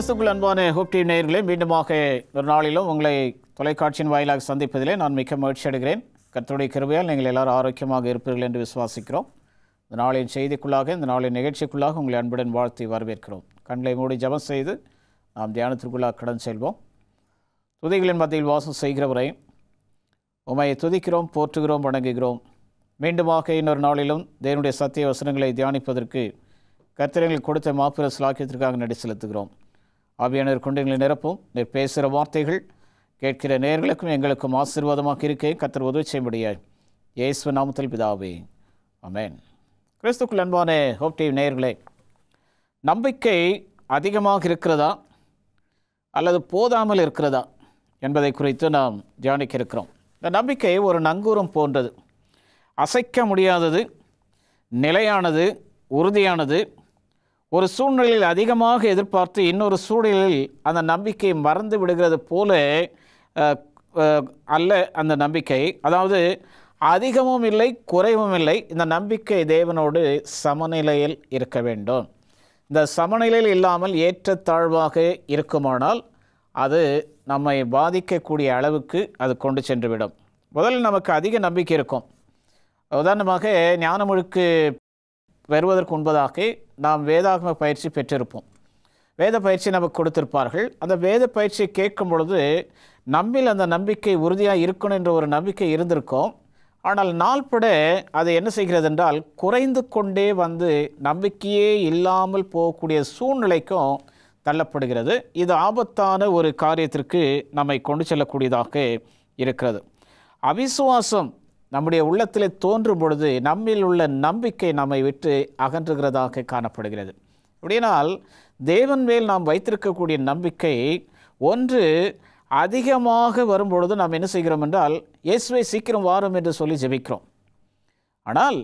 கிறிஸ்துக்குள் அன்பான hope TV நேயர்களே, மீண்டுமாக ஒரு நாளிலும் உங்களை தொலைக்காட்சியின் வாயிலாக சந்திப்பதிலே நான் மிக்க மகிழ்ச்சி அடைகிறேன். கர்த்தருடைய கிருபையால் நீங்கள் எல்லாரும் ஆரோக்கியமாக இருப்பீர்கள் என்று விசுவாசிக்கிறோம். இந்த நாளின் செய்திக்குள்ளாக, இந்த நாளின் நிகழ்ச்சிக்குள்ளாக உங்களை அன்புடன் வாழ்த்தி வரவேற்கிறோம். கண்களை மூடி ஜெபம் செய்து நாம் தியானத்திற்குள்ளாக கடந்து செல்வோம். துதிகளின் மத்தியில் வாசம் செய்கிறவரை உம்மை துதிக்கிறோம், போற்றுகிறோம், வணங்குகிறோம். மீண்டுமாக இன்னொரு நாளிலும் தேவனுடைய சத்திய வசனங்களை தியானிப்பதற்கு கர்த்தர் கொடுத்த மாபெர சிலாக்கியத்திற்காக நடி செலுத்துகிறோம். ஆவியானவர் கொண்டு எங்களை நிரப்பும். நீர் பேசுகிற வார்த்தைகள் கேட்கிற நேயர்களுக்கும் எங்களுக்கும் ஆசீர்வாதமாக இருக்க கர்த்தர் உதவி செய்யும்படியாய் இயேசுவின் நாமத்தில் பிதாவே, ஆமென். கிறிஸ்துக்குள் அன்பான ஹோப் டிவி நேயர்களே, நம்பிக்கை அதிகமாக இருக்கிறதா அல்லது போதாமல் இருக்கிறதா என்பதை குறித்து நாம் தியானிக்க இருக்கிறோம். இந்த நம்பிக்கை ஒரு நங்கூரம் போன்றது. அசைக்க முடியாதது, நிலையானது, உறுதியானது. ஒரு சூழ்நிலையில் அதிகமாக எதிர்பார்த்து இன்னொரு சூழ்நிலையில் அந்த நம்பிக்கை மறந்து விடுகிறது போல அல்ல அந்த நம்பிக்கை. அதாவது அதிகமும் இல்லை, குறைவும் இல்லை. இந்த நம்பிக்கை தேவனோடு சமநிலையில் இருக்க வேண்டும். இந்த சமநிலையில் இல்லாமல் ஏற்றத்தாழ்வாக இருக்குமானால் அது நம்மை பாதிக்கக்கூடிய அளவுக்கு அது கொண்டு சென்றுவிடும். முதலில் நமக்கு அதிக நம்பிக்கை இருக்கும். உதாரணமாக ஞானமொழுக்கு வருவதற்கு முன்பதாக நாம் வேதாகம பயிற்சி பெற்றிருப்போம். வேத பயிற்சி நமக்கு கொடுத்திருப்பார்கள். அந்த வேத பயிற்சியை கேட்கும் பொழுது நம்மில் அந்த நம்பிக்கை உறுதியாக இருக்கணும் என்ற ஒரு நம்பிக்கை இருந்திருக்கும். ஆனால் நாள்பட அது என்ன செய்கிறது என்றால் குறைந்து கொண்டே வந்து நம்பிக்கையே இல்லாமல் போகக்கூடிய சூழ்நிலைக்கும் தள்ளப்படுகிறது. இது ஆபத்தான ஒரு காரியத்திற்கு நம்மை கொண்டு செல்லக்கூடியதாக இருக்கிறது. அவிசுவாசம் நம்முடைய உள்ளத்தில் தோன்றும் பொழுது நம்மில் உள்ள நம்பிக்கை நம்மை விட்டு அகன்றுகிறதாக காணப்படுகிறது. அப்படியானால் தேவன் மேல் நாம் வைத்திருக்கக்கூடிய நம்பிக்கை ஒன்று அதிகமாக வரும்பொழுது நாம் என்ன செய்கிறோம் என்றால் இயேசுவை சீக்கிரம் வாரும் என்று சொல்லி ஜெபிக்கிறோம். ஆனால்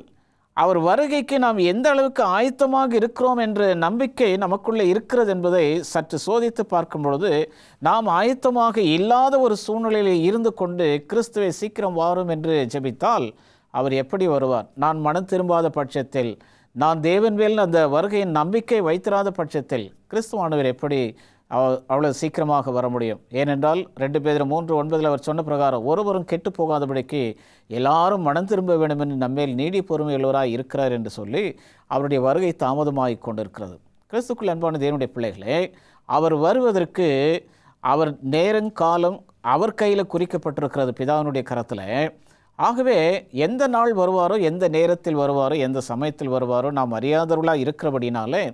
அவர் வருகைக்கு நாம் எந்த அளவுக்கு ஆயத்தமாக இருக்கிறோம் என்ற நம்பிக்கை நமக்குள்ளே இருக்கிறது என்பதை சற்று சோதித்து பார்க்கும் பொழுது நாம் ஆயத்தமாக இல்லாத ஒரு சூழ்நிலையில் இருந்து கொண்டு கிறிஸ்துவை சீக்கிரம் வாரும் என்று ஜெபித்தால் அவர் எப்படி வருவார்? நான் மனம் திரும்பாத பட்சத்தில், நான் தேவன் மேல் அந்த வருகையின் நம்பிக்கை வைத்திராத பட்சத்தில் கிறிஸ்துவானவர் எப்படி அவ்வளோ சீக்கிரமாக வர முடியும்? ஏனென்றால் 2 பேதுரு 3:9 அவர் சொன்ன பிரகாரம் ஒருவரும் கெட்டு போகாதபடிக்கு எல்லாரும் மனம் திரும்ப வேண்டும் என்று நம்மேல் நீடி பொறுமையுள்ளவராய் இருக்கிறார் என்று சொல்லி அவருடைய வருகை தாமதமாகிக் கொண்டிருக்கிறது. கிறிஸ்துக்குள் அன்பான தேவனுடைய பிள்ளைகளே, அவர் வருவதற்கு அவர் நேரங்காலம் அவர் கையில் குறிக்கப்பட்டிருக்கிறது, பிதாவினுடைய கரத்தில். ஆகவே எந்த நாள் வருவாரோ, எந்த நேரத்தில் வருவாரோ, எந்த சமயத்தில் வருவாரோ நாம் அறியாதவர்களாக இருக்கிறபடினாலே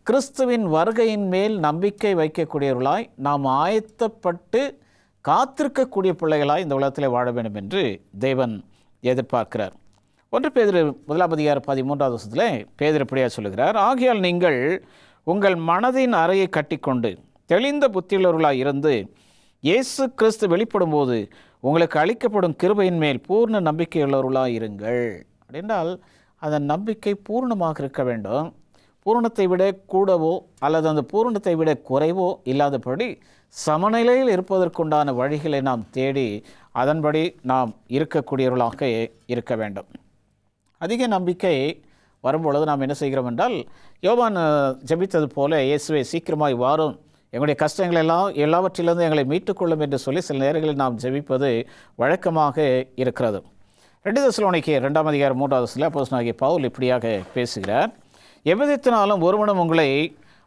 கிறிஸ்துவின் வருகையின் மேல் நம்பிக்கை வைக்கக்கூடியவர்களாய் நாம் ஆயத்தப்பட்டு காத்திருக்கக்கூடிய பிள்ளைகளாய் இந்த உலகத்தில் வாழ வேண்டும் என்று தேவன் எதிர்பார்க்கிறார். 1 பேதுரு 1:13 பேதுரு இப்படியா சொல்லுகிறார், ஆகையால் நீங்கள் உங்கள் மனதின் அறையை கட்டிக்கொண்டு தெளிந்த புத்தியுள்ளவர்களாய் இருந்து இயேசு கிறிஸ்து வெளிப்படும் போது உங்களுக்கு அளிக்கப்படும் கிருபையின் மேல் பூர்ண நம்பிக்கையுள்ளவர்களாய் இருங்கள். அப்படின்றால் அந்த நம்பிக்கை பூர்ணமாக இருக்க வேண்டும். பூரணத்தை விட கூடவோ அல்லது அந்த பூரணத்தை விட குறைவோ இல்லாதபடி சமநிலையில் இருப்பதற்குண்டான வழிகளை நாம் தேடி அதன்படி நாம் இருக்கக்கூடியவர்களாக இருக்க வேண்டும். அதிக நம்பிக்கை வரும்பொழுது நாம் என்ன செய்கிறோம் என்றால் யோவான் ஜெபித்தது போல இயேசுவை சீக்கிரமாய் வாரும், எங்களுடைய கஷ்டங்கள் எல்லாவற்றிலிருந்து எங்களை மீட்டுக்கொள்ளும் என்று சொல்லி சில நேரங்களில் நாம் ஜெபிப்பது வழக்கமாக இருக்கிறது. 2 தெசலோனிக்கேயர் 2:3 அப்போஸ்தலனாகிய பவுல் இப்படியாக பேசுகிறார், எவ்விதத்தினாலும் ஒருவனும் உங்களை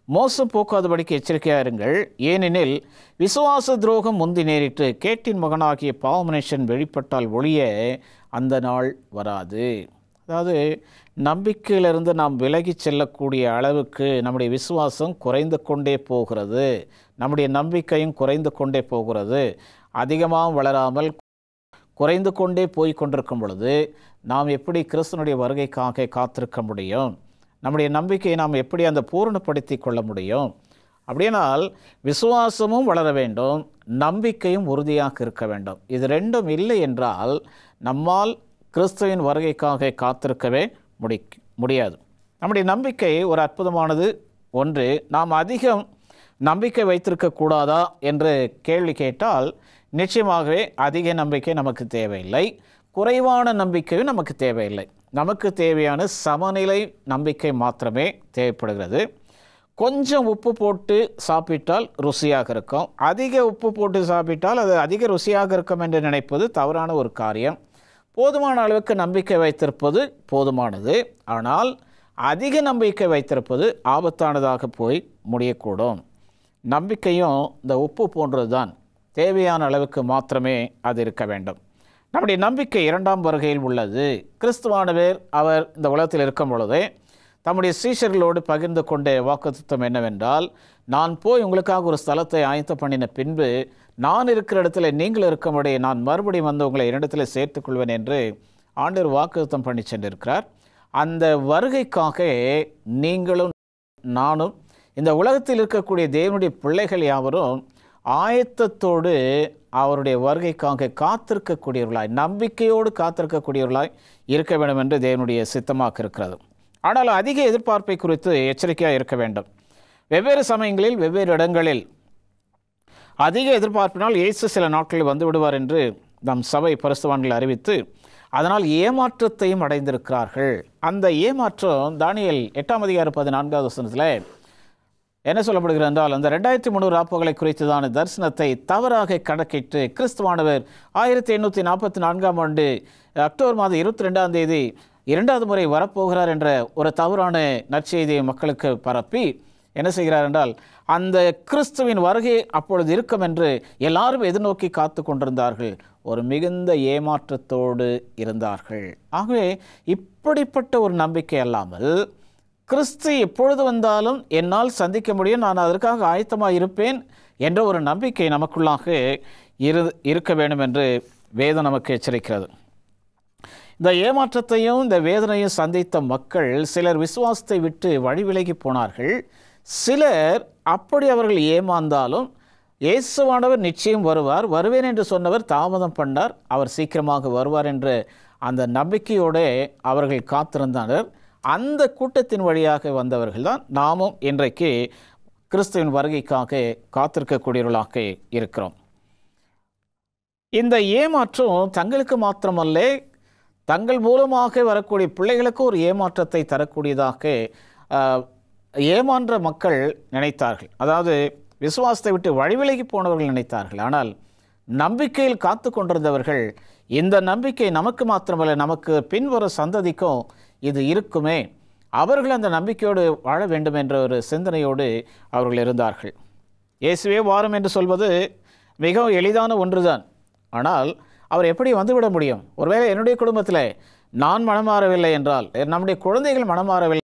மோசம் போக்காதபடிக்கு எச்சரிக்கையாக இருங்கள். ஏனெனில் விசுவாச துரோகம் முந்தி நேரிட்டு கேட்டின் மகனாகிய பாவ மனுஷன் வெளிப்பட்டால் ஒழிய அந்த நாள் வராது. அதாவது நம்பிக்கையிலிருந்து நாம் விலகி செல்லக்கூடிய அளவுக்கு நம்முடைய விசுவாசம் குறைந்து கொண்டே போகிறது, நம்முடைய நம்பிக்கையும் குறைந்து கொண்டே போகிறது. அதிகமாக வளராமல் குறைந்து கொண்டே போய் கொண்டிருக்கும் பொழுது நாம் எப்படி கிறிஸ்துவனுடைய வருகைக்காக காத்திருக்க முடியும்? நம்முடைய நம்பிக்கையை நாம் எப்படி அந்த பூரணப்படுத்தி கொள்ள முடியும்? அப்படியானால் விசுவாசமும் வளர வேண்டும், நம்பிக்கையும் உறுதியாக இருக்க வேண்டும். இது ரெண்டும் இல்லை என்றால் நம்மால் கிறிஸ்துவின் வருகைக்காக காத்திருக்கவே முடியாது. நம்முடைய நம்பிக்கை ஒரு அற்புதமானது. ஒன்று, நாம் அதிகம் நம்பிக்கை வைத்திருக்கக்கூடாதா என்று கேள்வி கேட்டால் நிச்சயமாகவே அதிக நம்பிக்கை நமக்கு தேவையில்லை, குறைவான நம்பிக்கையும் நமக்கு தேவையில்லை. நமக்கு தேவையான சமநிலை நம்பிக்கை மாத்திரமே தேவைப்படுகிறது. கொஞ்சம் உப்பு போட்டு சாப்பிட்டால் ருசியாக இருக்கும், அதிக உப்பு போட்டு சாப்பிட்டால் அது அதிக ருசியாக இருக்கும் என்று நினைப்பது தவறான ஒரு காரியம். போதுமான அளவுக்கு நம்பிக்கை வைத்திருப்பது போதுமானது. ஆனால் அதிக நம்பிக்கை வைத்திருப்பது ஆபத்தானதாக போய் முடியக்கூடும். நம்பிக்கையும் இந்த உப்பு போன்றது தான். தேவையான அளவுக்கு மாத்திரமே அது இருக்க வேண்டும். நம்முடைய நம்பிக்கை இரண்டாம் வருகையில் உள்ளது. கிறிஸ்துவானவர் அவர் இந்த உலகத்தில் இருக்கும் பொழுதே தம்முடைய சீஷர்களோடு பகிர்ந்து கொண்ட வாக்குத்தத்தம் என்னவென்றால், நான் போய் உங்களுக்காக ஒரு ஸ்தலத்தை ஆயத்தம் பண்ணின பின்பு நான் இருக்கிற இடத்துல நீங்கள் இருக்கும்படி நான் மறுபடியும் வந்து உங்களை என்னிடத்தில் சேர்த்துக்கொள்வேன் என்று ஆண்டவர் வாக்குத்தத்தம் பண்ணி சென்றிருக்கிறார். அந்த வருகைக்காக நீங்களும் நானும் இந்த உலகத்தில் இருக்கக்கூடிய தேவனுடைய பிள்ளைகள் யாவரும் ஆயத்தத்தோடு அவருடைய வருகைக்காக காத்திருக்கக்கூடியவர்களாய், நம்பிக்கையோடு காத்திருக்கக்கூடியவர்களாய் இருக்க வேண்டும் என்று தேவனுடைய சித்தமாக இருக்கிறது. ஆனால் அதிக எதிர்பார்ப்பை குறித்து எச்சரிக்கையாக இருக்க வேண்டும். வெவ்வேறு சமயங்களில் வெவ்வேறு இடங்களில் அதிக எதிர்பார்ப்பினால் இயேசு சில நாட்களில் வந்து விடுவார் என்று நம் சபை பரிசுத்தவான்கள் அறிவித்து அதனால் ஏமாற்றத்தையும் அடைந்திருக்கிறார்கள். அந்த ஏமாற்றம் தானியேல் 8:14 என்ன சொல்லப்படுகிறது என்றால், அந்த 2300 ஆப்புகளை குறித்ததான தரிசனத்தை தவறாக கணக்கிட்டு கிறிஸ்துவானவர் 1844 அக்டோபர் மாதம் 22 இரண்டாவது முறை வரப்போகிறார் என்ற ஒரு தவறான நற்செய்தியை மக்களுக்கு பரப்பி என்ன செய்கிறார் என்றால், அந்த கிறிஸ்துவின் வருகை அப்பொழுது இருக்கும் என்று எல்லாரும் எதிர்நோக்கி காத்து கொண்டிருந்தார்கள். ஒரு மிகுந்த ஏமாற்றத்தோடு இருந்தார்கள். ஆகவே இப்படிப்பட்ட ஒரு நம்பிக்கை அல்லாமல், கிறிஸ்து எப்பொழுது வந்தாலும் என்னால் சந்திக்க முடியும், நான் அதற்காக ஆயத்தமாக இருப்பேன் என்ற ஒரு நம்பிக்கை நமக்குள்ளாக இருக்க வேண்டும் என்று வேதம் நமக்கு எச்சரிக்கிறது. இந்த ஏமாற்றத்தையும் இந்த வேதனையும் சந்தித்த மக்கள் சிலர் விசுவாசத்தை விட்டு வழி விலகி போனார்கள். சிலர் அப்படி அவர்கள் ஏமாந்தாலும் இயேசுவானவர் நிச்சயம் வருவார், வருவேன் என்று சொன்னவர் தாமதம் பண்ணார், அவர் சீக்கிரமாக வருவார் என்ற அந்த நம்பிக்கையோடு அவர்கள் காத்திருந்தனர். அந்த கூட்டத்தின் வழியாக வந்தவர்கள் தான் நாமும் இன்றைக்கு கிறிஸ்துவின் வருகைக்காக காத்திருக்கக்கூடியவர்களாக இருக்கிறோம். இந்த ஏமாற்றம் தங்களுக்கு மாத்திரமல்ல, தங்கள் மூலமாக வரக்கூடிய பிள்ளைகளுக்கு ஒரு ஏமாற்றத்தை தரக்கூடியதாக ஏமாற்ற மக்கள் நினைத்தார்கள். அதாவது விசுவாசத்தை விட்டு வழிவிலகி போனவர்கள் நினைத்தார்கள். ஆனால் நம்பிக்கையில் காத்து கொண்டிருந்தவர்கள், இந்த நம்பிக்கை நமக்கு மாத்திரமல்ல, நமக்கு பின்வர சந்ததிக்கும் இது இருக்குமே, அவர்கள் அந்த நம்பிக்கையோடு வாழ வேண்டும் என்ற ஒரு சிந்தனையோடு அவர்கள் இருந்தார்கள். இயேசுவே வாரும் என்று சொல்வது மிகவும் எளிதான ஒன்றுதான். ஆனால் அவர் எப்படி வந்துவிட முடியும்? ஒருவேளை என்னுடைய குடும்பத்தில் நான் மனமாறவில்லை என்றால், நம்முடைய குழந்தைகள் மனமாறவில்லை